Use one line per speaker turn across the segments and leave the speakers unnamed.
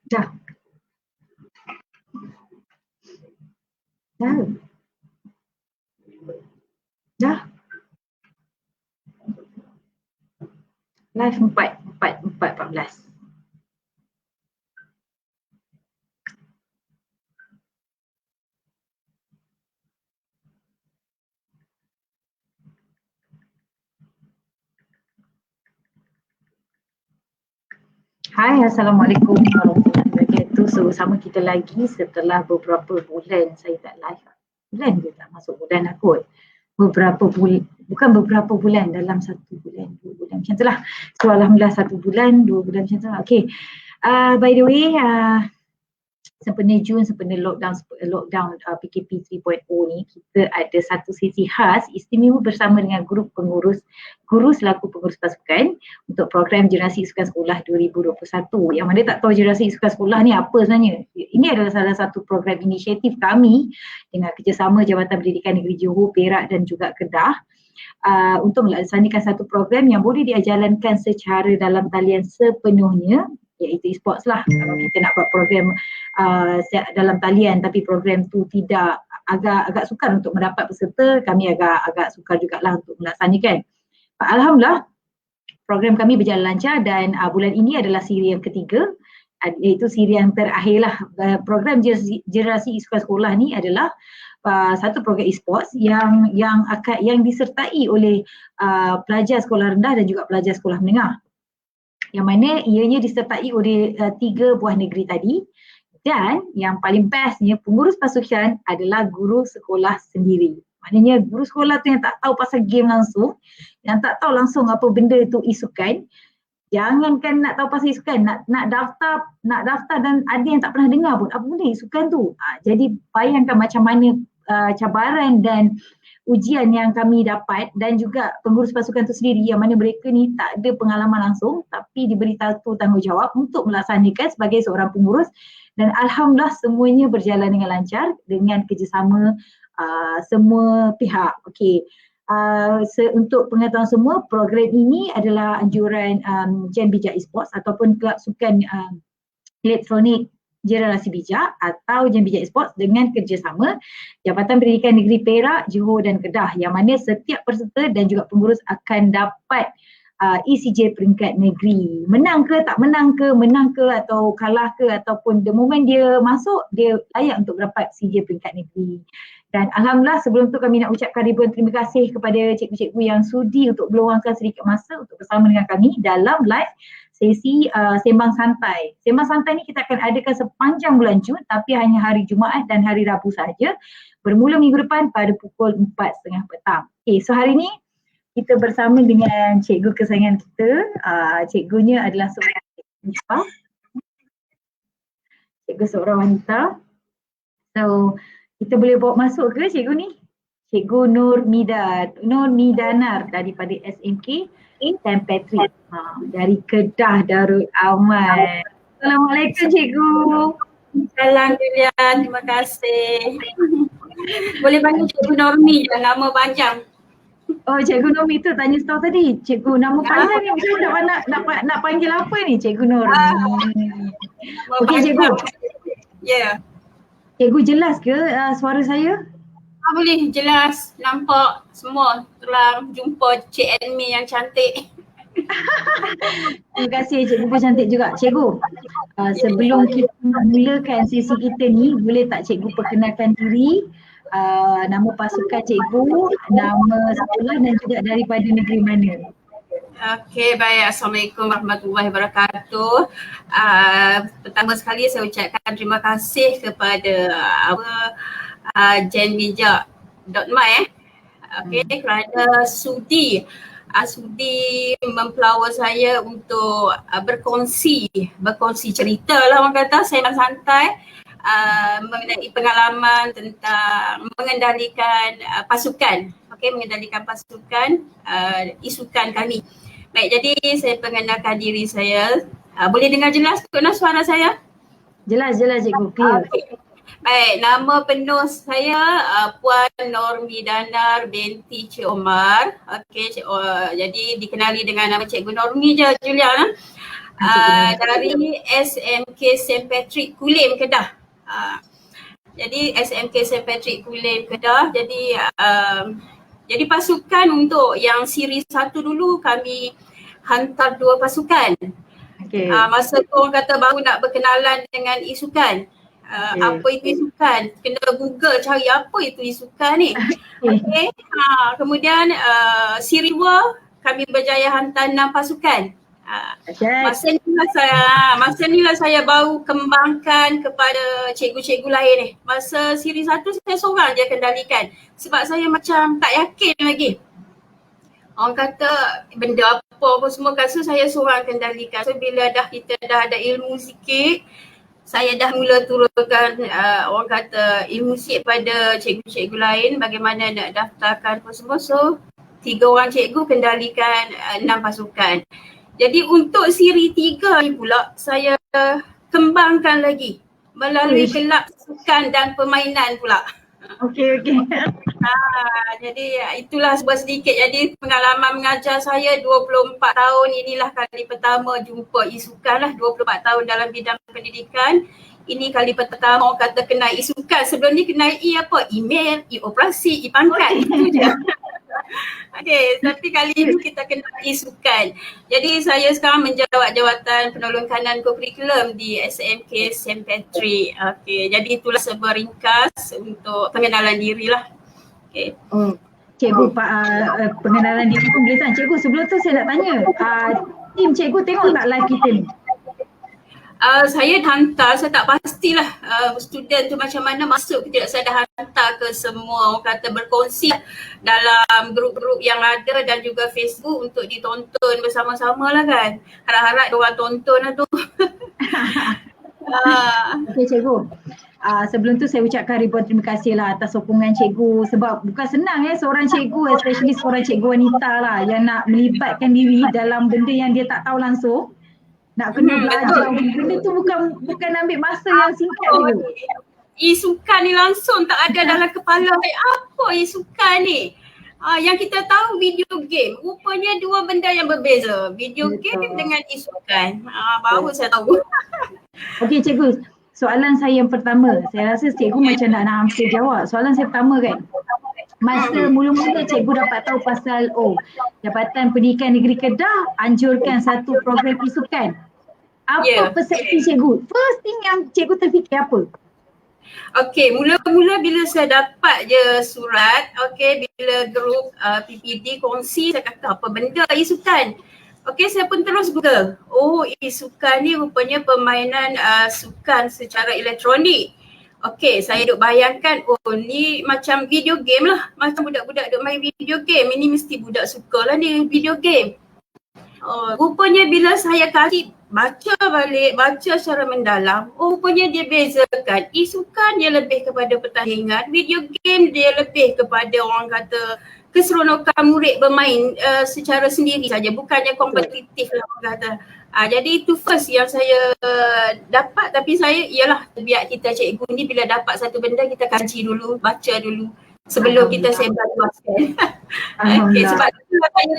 Dah. Dah. Dah. Live 4:14. Hai, Assalamualaikum warahmatullahi wabarakatuh. So, bersama kita lagi setelah beberapa bulan saya tak live. Bulan ke tak masuk bulan aku? Beberapa bulan, bukan beberapa bulan, dalam 1 bulan, 2 bulan macam tu lah. So, Alhamdulillah 1 bulan, 2 bulan macam tu lah. Okay, by the way, sempena Jun, sempena lockdown PKP 3.0 ni, kita ada satu sesi khas istimewa bersama dengan grup pengurus, guru selaku pengurus pasukan untuk program Generasi Sukan Sekolah 2021. Yang mana tak tahu Generasi Sukan Sekolah ni apa sebenarnya? Ini adalah salah satu program inisiatif kami dengan kerjasama Jabatan Pendidikan Negeri Johor, Perak dan juga Kedah untuk melaksanakan satu program yang boleh dijalankan secara dalam talian sepenuhnya, iaitu e-sports lah. Kalau kita nak buat program dalam talian tapi program tu tidak, agak sukar untuk mendapat peserta, kami agak sukar jugalah untuk melaksanakan. Alhamdulillah program kami berjalan lancar dan bulan ini adalah siri yang ketiga, iaitu siri yang terakhir lah. Program Generasi Sukan Sekolah ni adalah satu program e-sports yang disertai oleh pelajar sekolah rendah dan juga pelajar sekolah menengah, yang mana ianya disertai oleh 3 buah negeri tadi. Dan yang paling bestnya, pengurus pasukan adalah guru sekolah sendiri. Maknanya guru sekolah tu yang tak tahu pasal game langsung, yang tak tahu langsung apa benda itu e-sukan, jangankan nak tahu pasal e-sukan, nak daftar dan ada yang tak pernah dengar pun apa benda e-sukan tu. Jadi bayangkan macam mana cabaran dan ujian yang kami dapat, dan juga pengurus pasukan itu sendiri yang mana mereka ni tak ada pengalaman langsung tapi diberi satu tanggungjawab untuk melaksanakan sebagai seorang pengurus, dan Alhamdulillah semuanya berjalan dengan lancar dengan kerjasama semua pihak. Okey. Untuk pengetahuan semua, program ini adalah anjuran Jen Bijak Esports ataupun Kelab Sukan Elektronik Generasi Bijak atau Jen Bijak Esports dengan kerjasama Jabatan Pendidikan Negeri Perak, Johor dan Kedah, yang mana setiap peserta dan juga pengurus akan dapat ECJ peringkat negeri. Menang ke tak menang ke atau kalah ke, ataupun the moment dia masuk, dia layak untuk dapat ECJ peringkat negeri. Dan Alhamdulillah sebelum tu kami nak ucapkan ribuan terima kasih kepada cikgu-cikgu yang sudi untuk meluangkan sedikit masa untuk bersama dengan kami dalam live sesi Sembang Santai. Sembang Santai ni kita akan adakan sepanjang bulan Jun tapi hanya hari Jumaat dan hari Rabu sahaja, bermula minggu depan pada pukul 4.30 petang. Okay, so hari ni kita bersama dengan cikgu kesayangan kita. Cikgunya adalah seorang wanita. Cikgu seorang wanita. So kita boleh bawa masuk ke cikgu ni? Cikgu Nur Midanar daripada SMK St. Patrick dari Kedah Darul Aman. Assalamualaikum cikgu.
Salam Julia, terima kasih. Boleh panggil Cikgu Normi je, nama panjang.
Oh, Cikgu Normi tu tanya setahu tadi. Cikgu nama panjang ni macam nak panggil apa ni Cikgu Normi? Okey cikgu.
Ya.
Cikgu jelas ke suara saya?
Boleh, jelas, nampak semua. Telah jumpa Cik Admin yang cantik.
Terima kasih, cikgu pun cantik juga. Cikgu, sebelum kita mulakan sesi kita ni, boleh tak cikgu perkenalkan diri, nama pasukan cikgu, nama sekolah dan juga daripada negeri mana?
Okey, baik. Assalamualaikum warahmatullahi wabarakatuh. Pertama sekali saya ucapkan terima kasih kepada jenbijak.my kerana sudi mempelawa saya untuk berkongsi cerita lah orang kata, sembang santai mengenai pengalaman tentang mengendalikan pasukan, isukan kami. Baik, jadi saya perkenalkan diri saya. Boleh dengar jelas suara saya?
Jelas cikgu, clear.
Okay. Baik, nama penuh saya Puan Nur Midanar binti Cik Omar. Okey, jadi dikenali dengan nama Cikgu Normi je, Julia. dari SMK St. Patrick Kulim Kedah. Jadi SMK St. Patrick Kulim Kedah. Jadi pasukan untuk yang siri 1 dulu kami hantar 2 pasukan.
Okay.
Masa tu orang kata baru nak berkenalan dengan isukan. Apa itu isukan? Kena Google cari apa itu isukan ni. Okay. Kemudian siri 2 kami berjaya hantar 6 pasukan. Masa ni lah saya baru kembangkan kepada cikgu-cikgu lain ni. Masa siri 1 saya seorang je kendalikan. Sebab saya macam tak yakin lagi. Orang kata benda apa semua kan, so saya seorang kendalikan. So bila kita dah ada ilmu sikit, saya dah mula turunkan orang kata ilmu sikit pada cikgu-cikgu lain bagaimana nak daftarkan apa semua. So 3 orang cikgu kendalikan 6 pasukan. Jadi untuk siri 3 ni pula saya kembangkan lagi melalui kelab sukan dan permainan pula.
Okey.
Jadi itulah sebuah sedikit. Jadi pengalaman mengajar saya 24 tahun inilah kali pertama jumpa isukan lah. 24 tahun dalam bidang pendidikan. Ini kali pertama orang kata kenal isukan. Sebelum ni kenal apa? Email, operasi, pangkat. Itu je. Okey, tapi kali ini kita kenal isukan. Jadi saya sekarang menjawat jawatan penolong kanan kurikulum di SMK St. Patrick. Okey, jadi itulah sebuah ringkas untuk pengenalan diri lah. Okey.
Cikgu pengenalan diri pun boleh tanya. Cikgu sebelum tu saya nak tanya, tim cikgu tengok tak live kita ni?
Saya hantar, saya tak pastilah student tu macam mana masuk ke tidak. Saya dah hantar ke semua, orang kata berkongsi dalam grup-grup yang ada dan juga Facebook untuk ditonton bersama-sama lah kan. Harap-harap diorang tonton lah tu.
Okey cikgu. Sebelum tu saya ucapkan ribuan terima kasih lah atas sokongan cikgu, sebab bukan senang seorang cikgu, especially seorang cikgu wanita lah yang nak melibatkan diri dalam benda yang dia tak tahu langsung. Nak kena belajar, benda tu bukan ambil masa yang singkat dulu.
Isukan ni langsung tak ada dalam kepala. Apa isukan ni? Yang kita tahu video game, rupanya 2 benda yang berbeza. Video game dengan isukan. Baru saya tahu.
Okey cikgu, soalan saya yang pertama, saya rasa cikgu macam nak hampir jawab. Soalan saya pertama kan, masa mula-mula cikgu dapat tahu pasal Jabatan Pendidikan Negeri Kedah anjurkan satu program isukan. Apa persepsi cikgu? First thing yang cikgu terfikir apa?
Okey, mula-mula bila saya dapat je surat, bila grup PPD kongsi, saya kata apa benda isukan? Okey, saya pun terus Google. Isukan ni rupanya permainan sukan secara elektronik. Okey, saya duk bayangkan, ni macam video game lah. Macam budak-budak duk main video game. Ini mesti budak suka lah ni video game. Rupanya bila saya kasih baca secara mendalam, rupanya dia bezakan. Isukan dia lebih kepada pertandingan, video game dia lebih kepada orang kata keseronokan murid bermain secara sendiri saja, bukannya kompetitif lah orang kata. Jadi itu first yang saya dapat, tapi saya ialah biar kita cikgu ni bila dapat satu benda kita kaji dulu, baca dulu sebelum kita sebar luaskan. Okay, sebab itulah saya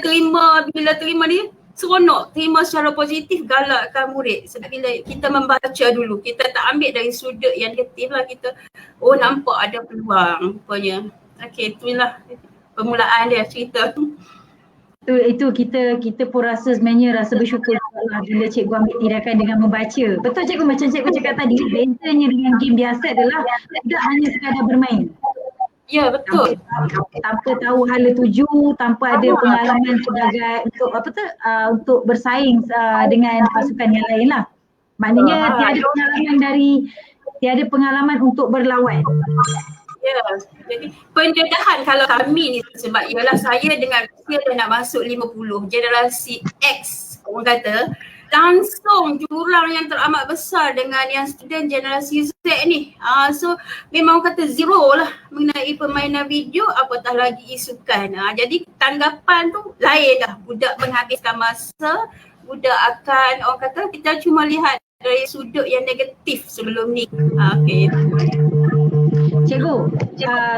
bila terima ni seronok, terima secara positif, galakkan murid. Sebab bila kita membaca dulu, kita tak ambil dari sudut yang negatif lah, kita nampak ada peluang rupanya. Okay, itulah permulaan dia cerita.
Itu kita pun rasa sebenarnya rasa bersyukur lah bila cikgu ambil tindakan dengan membaca. Betul cikgu, macam cikgu cakap tadi, bezanya dengan game biasa adalah tidak hanya sekadar bermain.
Ya, betul.
Tanpa tahu hala tuju, tanpa ada pengalaman sebagai untuk bersaing dengan pasukan yang lain lah. Maknanya tiada pengalaman untuk berlawan.
Ya, jadi pendedahan kalau kami ni sebab ialah saya dengan usia dah nak masuk 50, generasi X orang kata, langsung jurang yang teramat besar dengan yang student generasi Z ni. So memang orang kata zero lah mengenai permainan video, apatah lagi isukan. Jadi tanggapan tu lain dah. Budak menghabiskan masa, budak akan orang kata kita cuma lihat dari sudut yang negatif sebelum ni. Okay.
Cikgu,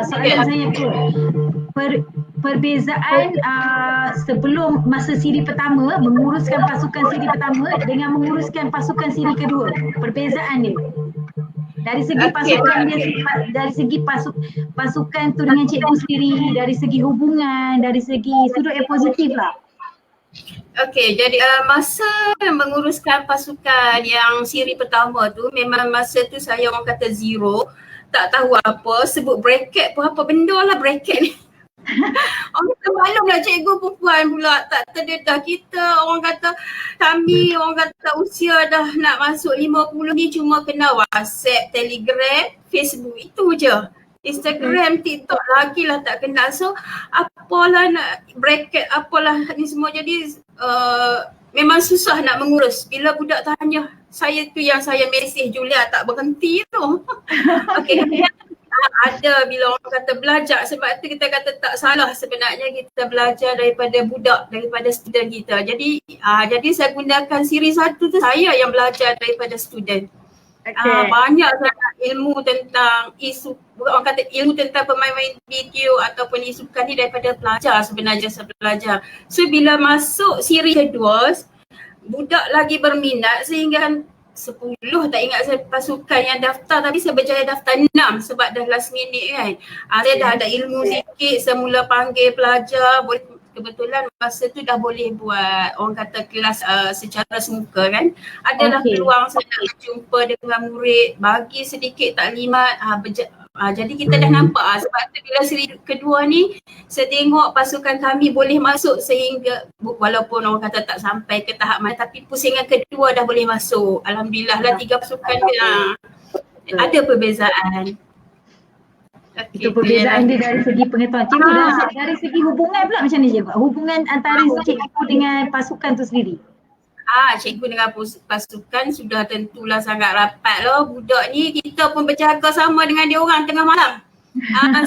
soalan saya pun perbezaan sebelum masa siri pertama menguruskan pasukan siri pertama dengan menguruskan pasukan siri kedua, perbezaan dia dari segi pasukan dia, dari segi pasukan tu dengan cikgu sendiri, dari segi hubungan, dari segi sudut yang positif lah.
Okey, jadi masa menguruskan pasukan yang siri pertama tu memang masa tu saya orang kata zero, tak tahu apa, sebut bracket pun apa benda lah bracket ni. Orang kata maklum lah cikgu perempuan pula tak terdedah kita, orang kata kami orang kata usia dah nak masuk 50 ni cuma kena WhatsApp, Telegram, Facebook itu je. Instagram, TikTok lagi lah tak kenal. So apalah nak bracket apalah ni semua, jadi memang susah nak mengurus. Bila budak tanya, saya tu yang saya mesej Julia tak berhenti tu. Okey, ada bila orang kata belajar, sebab tu kita kata tak salah sebenarnya kita belajar daripada budak, daripada student kita. Jadi saya gunakan siri 1 tu saya yang belajar daripada student. Banyak sangat ilmu tentang isu, orang kata ilmu tentang pemain-pemain video ataupun isu sukan ni daripada pelajar sebenarnya saya belajar. So bila masuk siri kedua, budak lagi berminat sehingga 10 tak ingat saya pasukan yang daftar, tapi saya berjaya daftar 6 sebab dah last minute kan. Saya dah ada ilmu sikit, saya mula panggil pelajar, boleh kebetulan masa tu dah boleh buat orang kata kelas secara semuka kan. Adalah peluang saya nak berjumpa dengan murid, bagi sedikit taklimat, jadi kita dah nampak sebab tu bila siri kedua ni saya tengok pasukan kami boleh masuk sehingga walaupun orang kata tak sampai ke tahap mana, tapi pusingan kedua dah boleh masuk. Alhamdulillah lah 3 pasukan ada perbezaan.
Itu perbezaan dia dari segi pengetahuan. Cikgu dari segi hubungan pula macam ni cikgu? Hubungan antara cikgu dengan pasukan tu sendiri?
Cikgu dengan pasukan sudah tentulah sangat rapat lah. Budak ni kita pun berjaga sama dengan dia orang tengah malam.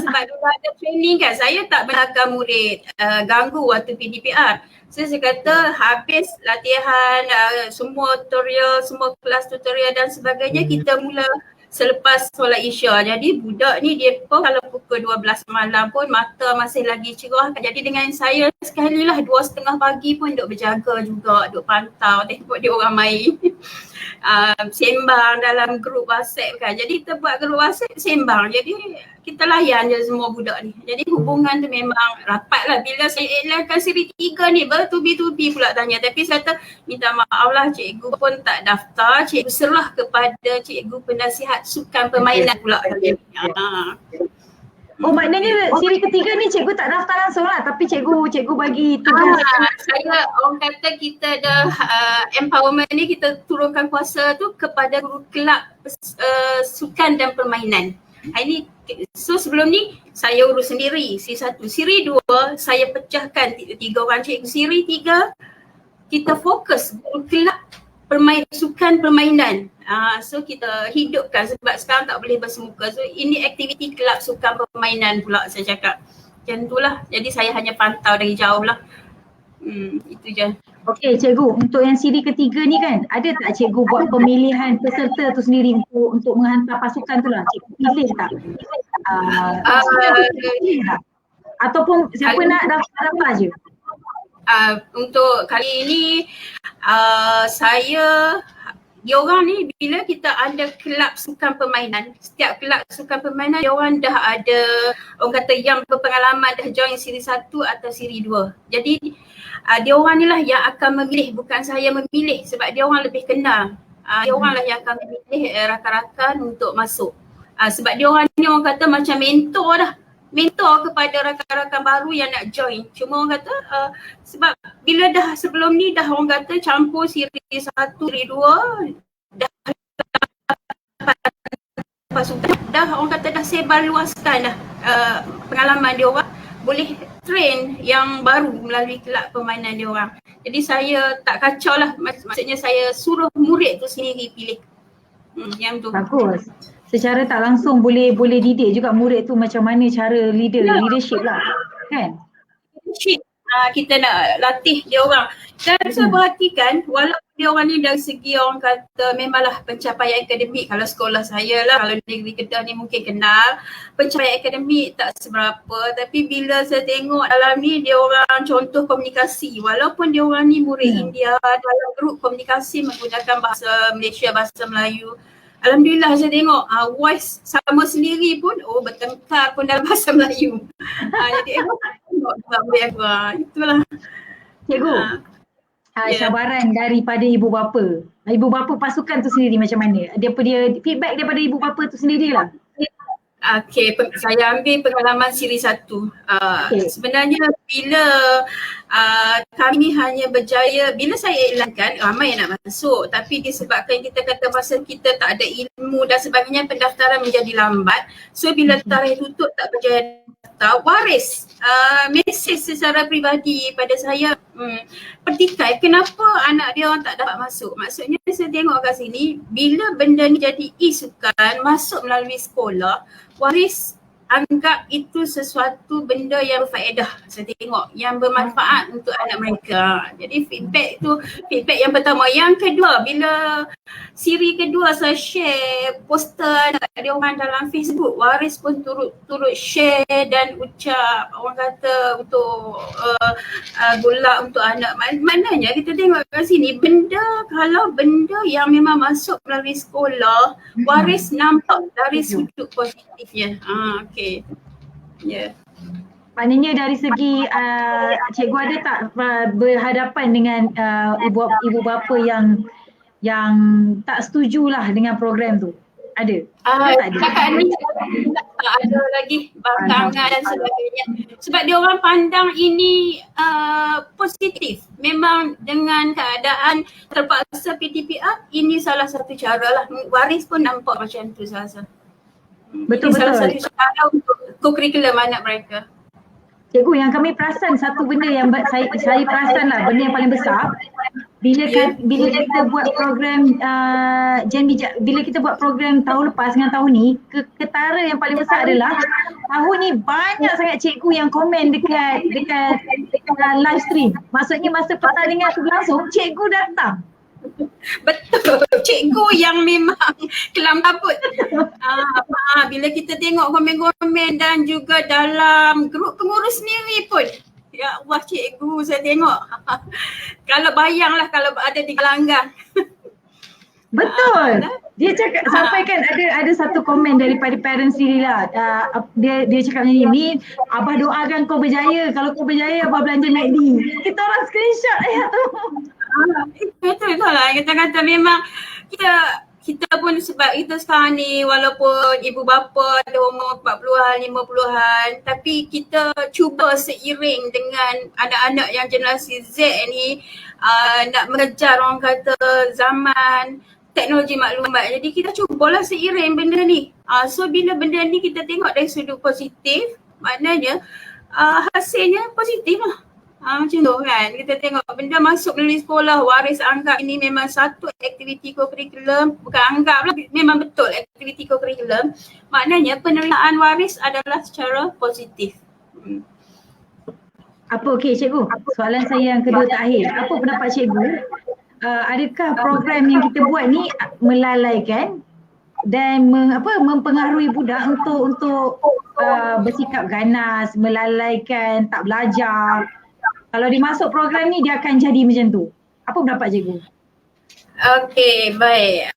Sebab dulu ada training kan, saya tak benarkan murid ganggu waktu PDPR. Saya kata habis latihan, semua tutorial, semua kelas tutorial dan sebagainya, kita mula selepas solat Isya. Jadi budak ni dia pun kalau pukul 12 malam pun mata masih lagi cerah. Jadi dengan saya sekali lah 2:30 pagi pun duk berjaga juga, duk pantau tengok dia orang main. Sembang dalam grup WhatsApp kan. Jadi kita buat grup WhatsApp sembang. Jadi kita layan je semua budak ni. Jadi hubungan tu memang rapat lah. Bila saya iklankan siri 3 ni bertubi-tubi pula tanya. Tapi saya kata minta maaf lah cikgu pun tak daftar. Cikgu serah kepada cikgu penasihat sukan permainan pula.
Oh maknanya siri ketiga ni cikgu tak daftar langsung lah, tapi cikgu bagi tugas.
Saya orang kata kita dah empowerment ni kita turunkan kuasa tu kepada guru kelab sukan dan permainan. Ini so sebelum ni saya urus sendiri siri 1. Siri 2 saya pecahkan 3 orang cikgu. Siri 3 kita fokus guru kelab sukan permainan. So kita hidupkan sebab sekarang tak boleh bersemuka. So ini aktiviti kelab sukan permainan pula saya cakap. Macam itulah. Jadi saya hanya pantau dari jauh lah. Itu je.
Okey cikgu, untuk yang siri ketiga ni kan, ada tak cikgu buat pemilihan peserta tu sendiri untuk menghantar pasukan tu lah? Cikgu pilih tak? Ataupun siapa nak daftar je?
Untuk kali ini diorang ni bila kita ada kelab sukan permainan, setiap kelab sukan permainan diorang dah ada orang kata yang berpengalaman dah join siri 1 atau siri 2. Jadi diorang ni lah yang akan memilih, bukan saya memilih sebab diorang lebih kenal. Diorang lah yang akan memilih rakan-rakan untuk masuk. Sebab diorang ni orang kata macam mentor dah. Mentor kepada rakan-rakan baru yang nak join. Cuma orang kata sebab bila dah sebelum ni dah orang kata campur siri 1, siri 2 dah orang kata dah sebar luaskan dah pengalaman dia orang, boleh train yang baru melalui kelab permainan dia orang. Jadi saya tak kacau lah, maksudnya saya suruh murid tu sendiri pilih. Yang tu.
Bagus. Secara tak langsung boleh didik juga murid tu macam mana cara leadership lah kan?
kita nak latih dia orang. Dan saya perhatikan walaupun dia orang ni dari segi orang kata memanglah pencapaian akademik, kalau sekolah saya lah, kalau negeri Kedah ni mungkin kenal pencapaian akademik tak seberapa, tapi bila saya tengok dalam ni dia orang contoh komunikasi, walaupun dia orang ni murid India dalam grup komunikasi menggunakan bahasa Malaysia, bahasa Melayu. Alhamdulillah saya tengok voice sama sendiri pun bertengkar pun dalam bahasa Melayu. Jadi tengok murid aku. Itulah.
Cikgu, cabaran daripada ibu bapa. Ibu bapa pasukan tu sendiri macam mana? Dia feedback daripada ibu bapa tu sendirilah.
Okay, saya ambil pengalaman siri 1. Sebenarnya bila kami hanya berjaya, bila saya iklankan ramai yang nak masuk, tapi disebabkan kita kata masa kita tak ada ilmu dan sebagainya, pendaftaran menjadi lambat. So bila tarikh tutup tak berjaya daftar, waris mesej secara peribadi pada saya, pertikai kenapa anak dia orang tak dapat masuk. Maksudnya saya tengok kat sini, bila benda ni jadi isukan masuk melalui sekolah, waris anggap itu sesuatu benda yang berfaedah, saya tengok yang bermanfaat untuk anak mereka. Jadi feedback yang pertama. Yang kedua, bila siri kedua saya share poster dia orang dalam Facebook, waris pun turut share dan ucap orang kata untuk gulak untuk anak. Maknanya kita tengok kat sini kalau benda yang memang masuk melalui sekolah, waris nampak dari sudut positifnya. Okay. Ya.
Maknanya dari segi cikgu ada tak berhadapan dengan ibu bapa yang tak setujulah dengan program tu? Ada?
Setakat ni tak ada lagi bangkangan dan sebagainya. Sebab dia orang pandang ini positif. Memang dengan keadaan terpaksa PTPR, ini salah satu cara lah. Waris pun nampak macam tu saya rasa.
Betul.
Salah satu cara untuk co-curriculum anak mereka.
Cikgu, yang kami perasan satu benda yang saya perasan lah, benda yang paling besar, bila kita buat program bila kita buat program tahun lepas dengan tahun ni, ketara yang paling besar adalah tahun ni banyak sangat cikgu yang komen dekat live stream. Maksudnya masa pertandingan tu berlangsung, cikgu datang.
Betul, cikgu yang memang kelam kabut. Bila kita tengok komen-komen dan juga dalam grup pengurus sendiri pun, ya Allah cikgu saya tengok. Kalau bayanglah kalau ada di gelanggang.
Betul. Dia cakap sampaikan ada satu komen daripada parents sendiri lah. Dia cakap macam ni, abah doakan kau berjaya. Kalau kau berjaya, abah belanja McD. Kita orang screenshot ayat tu.
Betul lah. Kita kata memang kita pun sebab kita sekarang ni walaupun ibu bapa ada umur 40-an, 50-an, tapi kita cuba seiring dengan anak-anak yang generasi Z ni nak mengejar orang kata zaman teknologi maklumat. Jadi kita cubalah seiring benda ni. So bila benda ni kita tengok dari sudut positif, maknanya hasilnya positif lah. Macam tu kan, kita tengok benda masuk melalui sekolah, waris anggap ini memang satu aktiviti co-curriculum, bukan anggap lah, memang betul aktiviti co-curriculum. Maknanya penerimaan waris adalah secara positif.
Okey cikgu, soalan saya yang kedua terakhir, apa pendapat cikgu? Adakah program yang kita buat ni melalaikan dan mempengaruhi budak untuk bersikap ganas, melalaikan, tak belajar? Kalau dia masuk program ni dia akan jadi macam tu. Apa pendapat cikgu?
Okey, baik.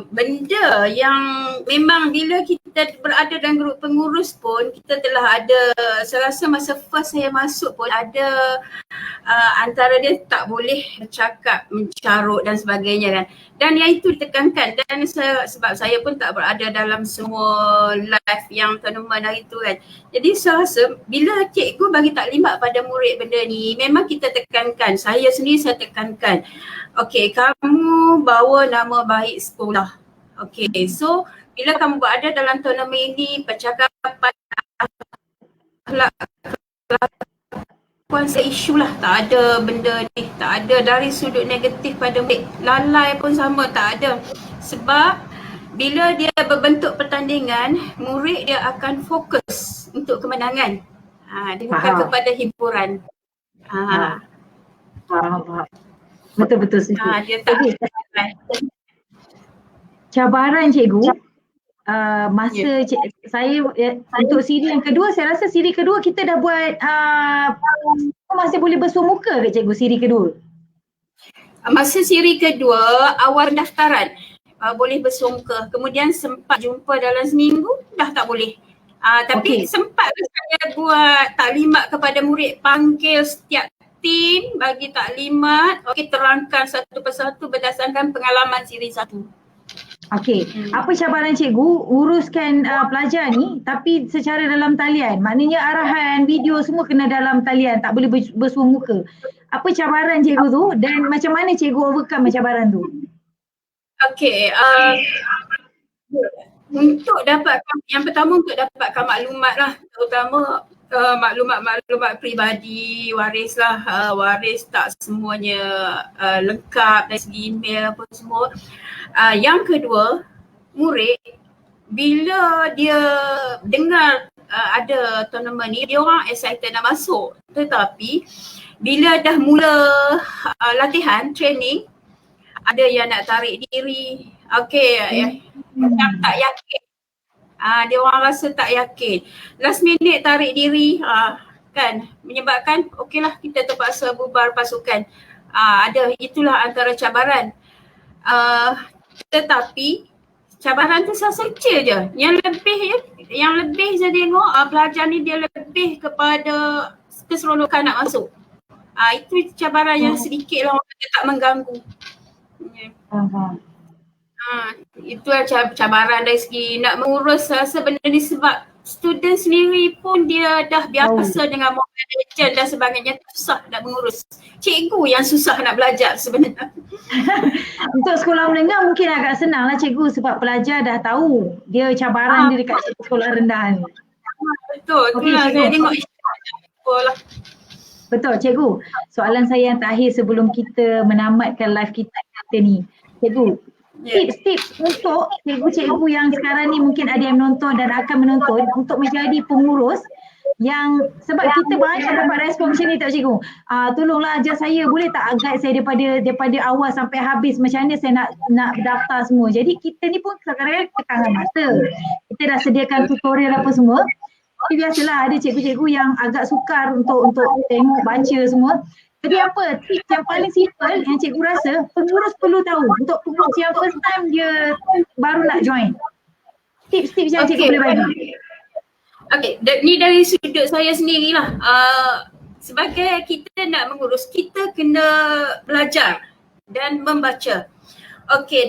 Benda yang memang bila kita berada dalam grup pengurus pun kita telah ada, saya rasa masa first saya masuk pun ada antara dia tak boleh bercakap, mencarut dan sebagainya kan. Dan yang itu ditekankan dan sebab saya pun tak berada dalam semua live yang tournament hari tu kan. Jadi saya rasa bila cikgu bagi taklimat pada murid benda ni, memang kita tekankan, saya sendiri saya tekankan. Okey, kamu bawa nama baik sekolah. Okey, so bila kamu berada dalam tournament ini, percakapan akhlak isu lah, tak ada benda ni, tak ada dari sudut negatif pada murid. Lalai pun sama, tak ada. Sebab bila dia berbentuk pertandingan, murid dia akan fokus untuk kemenangan. Dia bukan kepada hiburan.
Faham. Betul-betul setuju.
Dia tak
cabaran cikgu, masa saya untuk siri yang kedua, saya rasa siri kedua kita dah buat masih boleh bersuah muka ke cikgu siri kedua?
Masa siri kedua, awal pendaftaran boleh bersuah muka. Kemudian sempat jumpa dalam seminggu, dah tak boleh. Tapi sempat saya buat taklimat kepada murid, panggil setiap tim, bagi taklimat, terangkan satu persatu berdasarkan pengalaman siri satu.
Apa cabaran cikgu uruskan pelajar ni tapi secara dalam talian? Maknanya arahan, video semua kena dalam talian, tak boleh bersuah muka. Apa cabaran cikgu tu dan macam mana cikgu overcome cabaran tu?
Untuk dapatkan, yang pertama untuk dapatkan maklumat lah, terutama maklumat peribadi waris lah, waris tak semuanya lengkap dari segi email apa semua. Yang kedua, murid bila dia dengar ada tournament ni, dia orang excited nak masuk, tetapi bila dah mula latihan, training, ada yang nak tarik diri, yang tak yakin. Dia orang rasa tak yakin. Last minute tarik diri, kan, menyebabkan okeylah kita terpaksa bubar pasukan. Itulah antara cabaran. Tetapi cabaran tu saja je. Yang lebih saya tengok pelajar ni dia lebih kepada keseronokan nak masuk. Itu cabaran yang sedikit lah, orang kata tak mengganggu. Itu cabaran dari segi nak mengurus sebenarnya, sebab student sendiri pun dia dah biasa dengan mobile legend dan sebagainya, susah nak mengurus. Cikgu yang susah nak belajar sebenarnya.
Untuk sekolah menengah mungkin agak senang lah cikgu, sebab pelajar dah tahu dia cabaran dia dekat sekolah rendah ni.
Betul, itulah saya tengok lah.
Betul cikgu. Soalan saya yang terakhir sebelum kita menamatkan live kita ni. Cikgu, tips untuk cikgu-cikgu yang sekarang ni mungkin ada yang menonton dan akan menonton untuk menjadi pengurus yang, sebab kita banyak dapat respon macam ni tak cikgu? Tolonglah ajar saya, boleh tak guide saya daripada awal sampai habis, macam mana saya nak daftar semua. Jadi kita ni pun kadang-kadang tekangan masa. Kita dah sediakan tutorial apa semua. Tapi biasalah ada cikgu-cikgu yang agak sukar untuk tengok, baca semua. Jadi apa tips yang paling simple yang cikgu rasa pengurus perlu tahu untuk pengurus yang first time dia baru nak join? Tips-tips yang cikgu boleh bagi.
Ni dari sudut saya sendirilah. Sebagai kita nak mengurus, kita kena belajar dan membaca.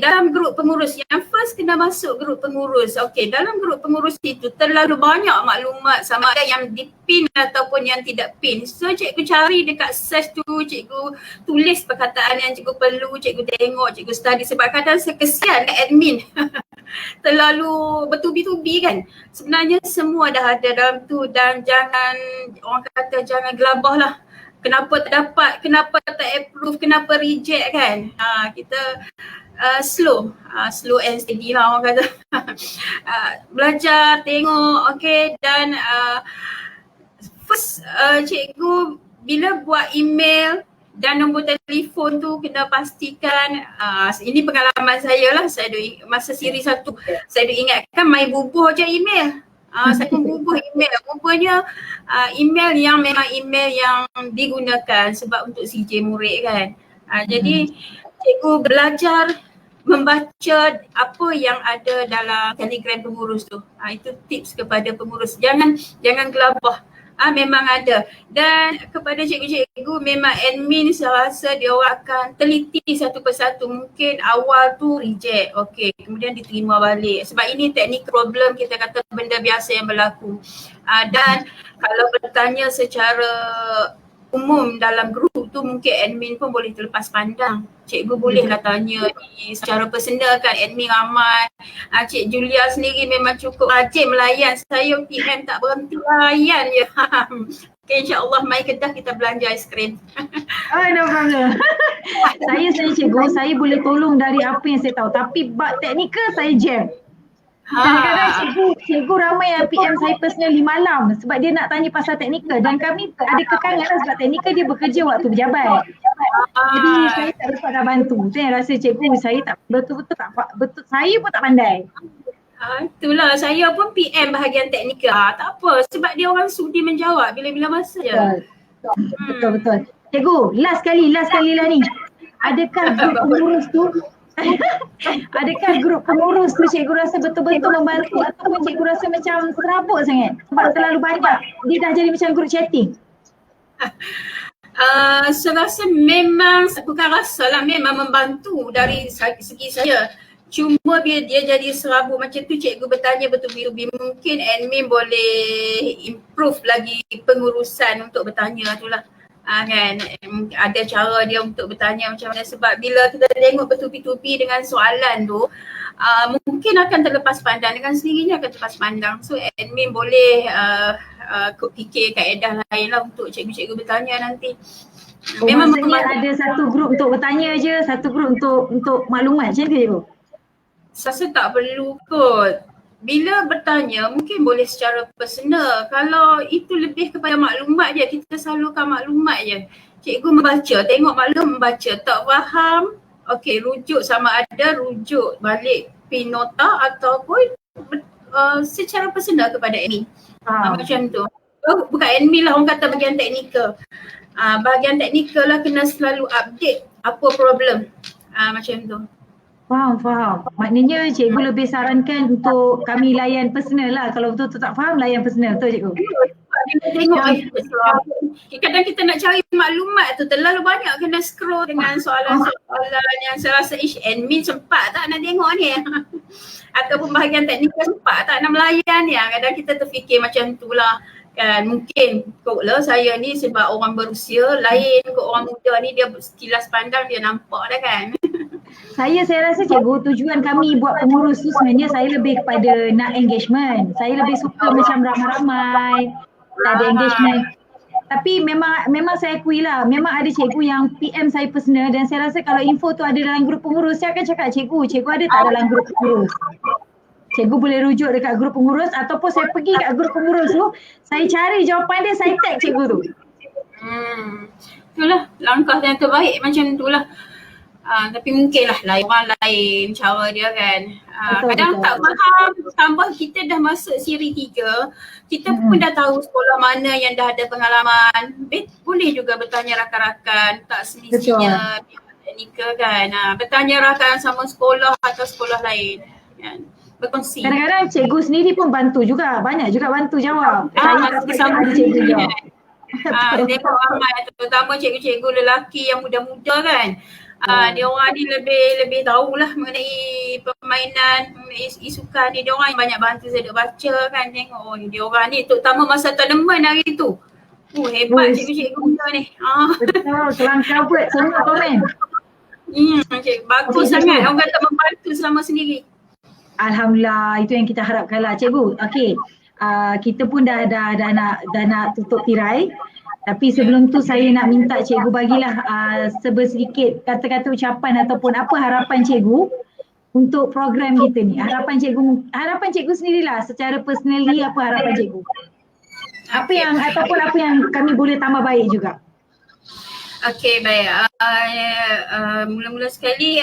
Dalam grup pengurus, yang first kena masuk grup pengurus. Dalam grup pengurus itu terlalu banyak maklumat, sama ada yang dipin ataupun yang tidak pin. So cikgu cari dekat search tu, cikgu tulis perkataan yang cikgu perlu, cikgu tengok, cikgu study. Sebab kadang saya kesian admin terlalu bertubi-tubi kan. Sebenarnya semua dah ada dalam tu, dan jangan, orang kata jangan gelabah lah. Kenapa tak dapat, kenapa tak approve, kenapa reject kan. Kita slow and steady lah orang kata. Belajar, tengok, dan first cikgu bila buat email dan nombor telefon tu kena pastikan, ini pengalaman saya lah, masa siri 1 saya ingatkan main bubuh je email. Saya pun bubuh email. Rupanya email yang memang email yang digunakan sebab untuk CJ murid kan. Jadi cikgu belajar membaca apa yang ada dalam telegram pengurus tu. Itu tips kepada pengurus. Jangan gelabah. Memang ada. Dan kepada cikgu-cikgu, memang admin saya rasa dia orang akan teliti satu persatu. Mungkin awal tu reject, kemudian diterima balik. Sebab ini teknik problem, kita kata benda biasa yang berlaku. Dan kalau bertanya secara umum dalam grup tu, mungkin admin pun boleh terlepas pandang. Cikgu bolehlah tanya secara personal kan, admin ramai. Cik Julia sendiri memang cukup rajin melayan. Saya PM tak berhenti layan je. InsyaAllah mai Kedah kita belanja aiskrim.
No problem. Saya cikgu, saya boleh tolong dari apa yang saya tahu. Tapi bab teknikal saya jam. Kadang-kadang cikgu ramai yang PM saya personally malam sebab dia nak tanya pasal teknikal dan kami ada kekangan lah sebab teknikal dia bekerja waktu berjabat. Jadi saya tak dapat nak bantu. Saya rasa cikgu saya tak betul-betul saya pun tak pandai.
Itulah saya pun PM bahagian teknikal. Tak apa sebab dia orang sudi menjawab bila-bila masa je.
Betul. Cikgu, last kali lah ni. Adakah grup pengurus tu cikgu rasa betul-betul membantu ataupun cikgu rasa macam serabut sangat sebab terlalu banyak dia dah jadi macam grup chatting?
Saya rasa memang, bukan rasa lah, memang membantu dari segi saya. Cuma bila dia jadi serabut macam tu, cikgu bertanya betul-betul mungkin admin boleh improve lagi pengurusan untuk bertanya tu lah. Kan ada cara dia untuk bertanya macam mana sebab bila kita tengok bertubi-tubi dengan soalan tu mungkin akan terlepas pandang, dengan sendirinya akan terlepas pandang. So admin boleh fikir kaedah lain lah untuk cikgu-cikgu bertanya nanti.
Memang ada satu grup untuk bertanya je, satu grup untuk maklumat macam tu cikgu?
Saya tak perlu kot. Bila bertanya mungkin boleh secara personal. Kalau itu lebih kepada maklumat je, kita salurkan maklumat je. Cikgu membaca, tengok maklum membaca, tak faham, okey rujuk, sama ada rujuk balik pin nota ataupun secara personal kepada admin. Macam tu. Bukan admin lah, orang kata bahagian teknikal. Bahagian teknikal lah kena selalu update apa problem. Macam tu.
Faham. Maknanya cikgu lebih sarankan untuk kami layan personal lah. Kalau betul-betul tak faham, layan personal. Betul cikgu?
Tengok kadang kita nak cari maklumat tu terlalu banyak kena scroll dengan soalan-soalan yang saya rasa admin sempat tak nak tengok ni. Ataupun bahagian teknikal sempat tak nak melayan ni. Kadang kita terfikir macam tu lah. Kan mungkin kotlah saya ni sebab orang berusia lain kot orang muda ni, dia sekilas pandang dia nampak dah kan.
Saya rasa cikgu, tujuan kami buat pengurus tu sebenarnya saya lebih kepada nak engagement. Saya lebih suka macam ramai-ramai, tak ada engagement. Tapi memang saya akui lah, memang ada cikgu yang PM saya personal dan saya rasa kalau info tu ada dalam grup pengurus, saya akan cakap cikgu ada tak dalam grup pengurus? Cikgu boleh rujuk dekat grup pengurus ataupun saya pergi kat grup pengurus tu, saya cari jawapan dia, saya tag cikgu tu.
Itulah langkah yang terbaik macam tu lah. Tapi mungkin lah orang lain cara dia kan. Kadang tak faham, tambah kita dah masuk siri 3, kita pun dah tahu sekolah mana yang dah ada pengalaman. Boleh juga bertanya rakan-rakan, tak semestinya teknikal kan. Bertanya rakan sama sekolah atau sekolah lain kan. Berkongsi.
Kadang-kadang cikgu sendiri pun bantu juga, banyak juga bantu jawab. Saya
sama
ada cikgu jawab.
Tengok ramai, terutama cikgu-cikgu lelaki yang muda-muda kan. Dia orang ni lebih tahulah mengenai permainan, mengenai sukan ni. Dia orang yang banyak bantu saya duk baca kan, tengok dia orang ni terutama masa tournament hari tu. Hebat cikgu-cikgu muda ni.
Betul, kelangkau buat semua komen.
Bagus sangat, orang kata membantu selama sendiri.
Alhamdulillah, itu yang kita harapkan lah cikgu. Okey, kita pun dah nak tutup tirai. Tapi sebelum tu saya nak minta cikgu bagilah sedikit kata-kata ucapan ataupun apa harapan cikgu untuk program kita ni. Harapan cikgu sendirilah secara personally, apa harapan cikgu? Apa yang kami boleh tambah baik juga?
Okey, baik. Mula-mula sekali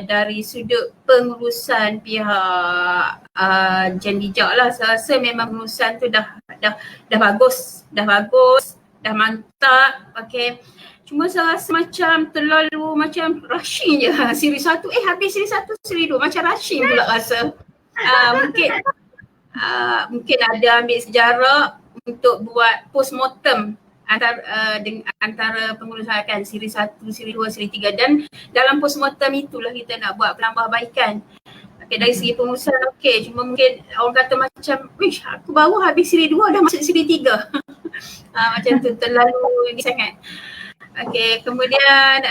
dari sudut pengurusan pihak Jen Bijak lah, saya rasa memang pengurusan tu dah bagus, dah mantap. Okey. Cuma saya rasa macam terlalu macam rushing je. Siri 1 habis siri 1, siri 2 macam rushing pula rasa. Mungkin ada ambil sejarah untuk buat postmortem antara pengurusan kan siri 1, siri 2, siri 3, dan dalam postmortem itulah kita nak buat penambahbaikan. Okay, dari segi pengurusan cuma mungkin orang kata macam aku baru habis siri 2 dah masuk siri 3. Macam tu terlalu ini sangat. Okay, kemudian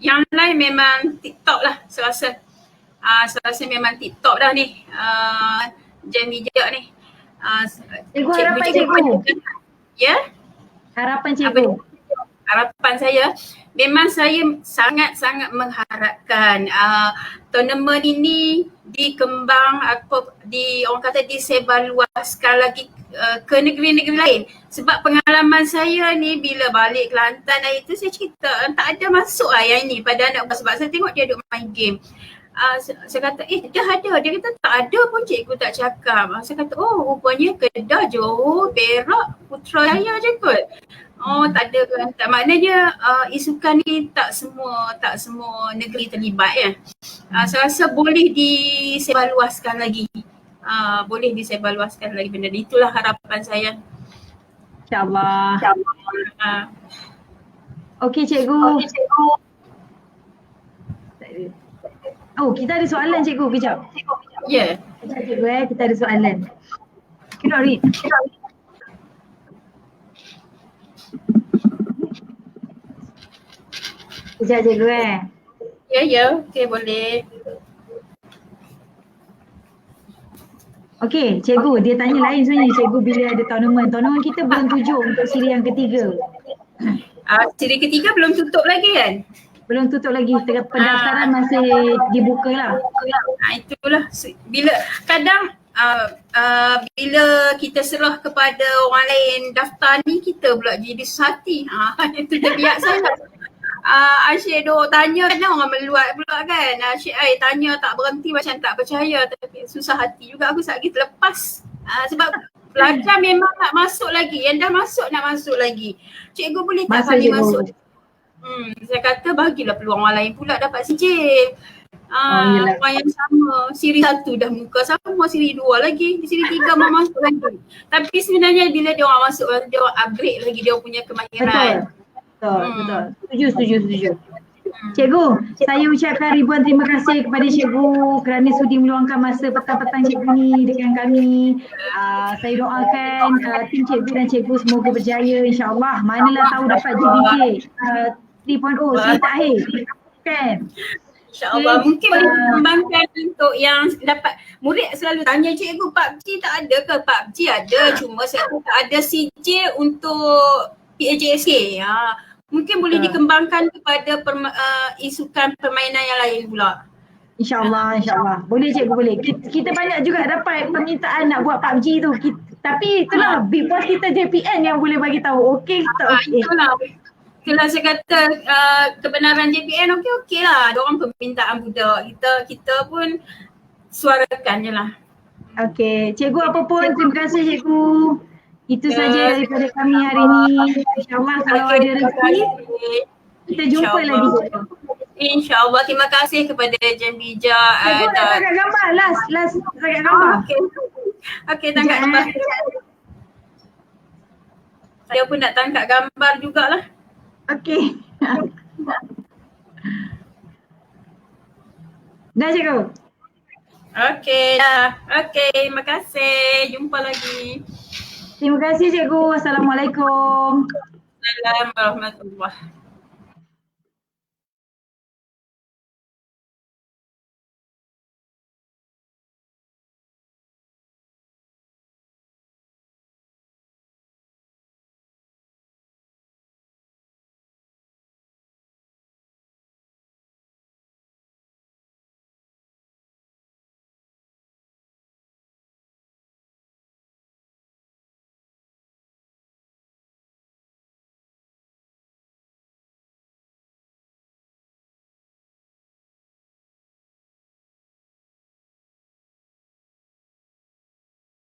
yang lain memang TikTok lah saya rasa memang TikTok dah ni Jen Bijak ni.
Cikgu harapan cikgu.
Ya?
Harapan cikgu.
harapan saya, memang saya sangat-sangat mengharapkan tournament ini dikembang orang kata disebarluaskan lagi ke negeri-negeri lain. Sebab pengalaman saya ni bila balik Kelantan hari tu saya cerita tak ada masuk lah yang ni pada anak sebab saya tengok dia duk main game. Saya kata dia ada, dia kata tak ada pun cikgu tak cakap. Saya kata rupanya Kedah, Johor, Perak, Putrajaya je kot. Tak ada kan. Maknanya isukan ni tak semua negeri terlibat ya. Saya rasa boleh disebarluaskan lagi. Boleh disebarluaskan lagi benda ni. Itulah harapan saya.
InsyaAllah. Okey cikgu. Kita ada soalan cikgu, kejap.
Ya.
Kejap cikgu kita ada soalan. Cannot read. Kejap cikgu
Ya, okey boleh.
Okey, cikgu dia tanya lain sebenarnya cikgu bila ada tournament. Tournament kita bulan 7 untuk siri yang ketiga.
Siri ketiga belum tutup lagi kan?
Belum tutup lagi, pendaftaran masih dibuka lah.
Itulah bila kadang bila kita serah kepada orang lain daftar ni kita pula jadi susah hati. Itu terbiasa lah. Asyik duk tanya kan orang meluat pula kan. Asyik tanya tak berhenti macam tak percaya tapi susah hati juga aku sekejap lagi terlepas. Sebab pelajar memang nak masuk lagi. Yang dah masuk nak masuk lagi. Cikgu boleh tak kali masuk? Saya kata bagilah peluang orang lain pula dapat CJ. Orang yang sama. Siri 1 dah muka sama, siri 2 lagi, siri 3 mau masuk lagi. Tapi sebenarnya bila dia orang masuk, dia orang upgrade lagi dia punya kemahiran. Betul. Setuju.
Cikgu, saya ucapkan ribuan terima kasih kepada cikgu kerana sudi meluangkan masa petang-petang cikgu ni dengan kami. Saya doakan tim cikgu dan cikgu semoga berjaya insyaAllah. Manalah tahu dapat JBJ 3.0 siri terakhir. Kan?
InsyaAllah mungkin boleh dikembangkan untuk yang dapat. Murid selalu tanya cikgu PUBG tak ada ke? PUBG ada, cuma saya tak ada CJ untuk PAJSK. Mungkin boleh dikembangkan kepada isukan permainan yang lain pula.
InsyaAllah. Boleh cikgu, boleh. Kita banyak juga dapat permintaan nak buat PUBG tu. Tapi itulah big boss kita JPN yang boleh bagi tahu okey tak okey.
Itulah saya kata kebenaran JPN okey lah. Diorang permintaan budak. Kita pun suarakan je lah.
Okey. Cikgu apa pun terima kasih cikgu. Itu saja daripada kami hari ini. InsyaAllah kalau ada rezeki kita jumpa lagi.
InsyaAllah. Terima kasih kepada Jen Bijak.
Cikgu nak tangkap gambar. Last tangkap gambar.
Okey, tangkap gambar. Saya pun nak tangkap gambar jugalah.
Okey. Dah cikgu?
Okey dah. Okey, terima kasih. Jumpa lagi.
Terima kasih cikgu. Assalamualaikum.
Assalamualaikum warahmatullahi wabarakatuh.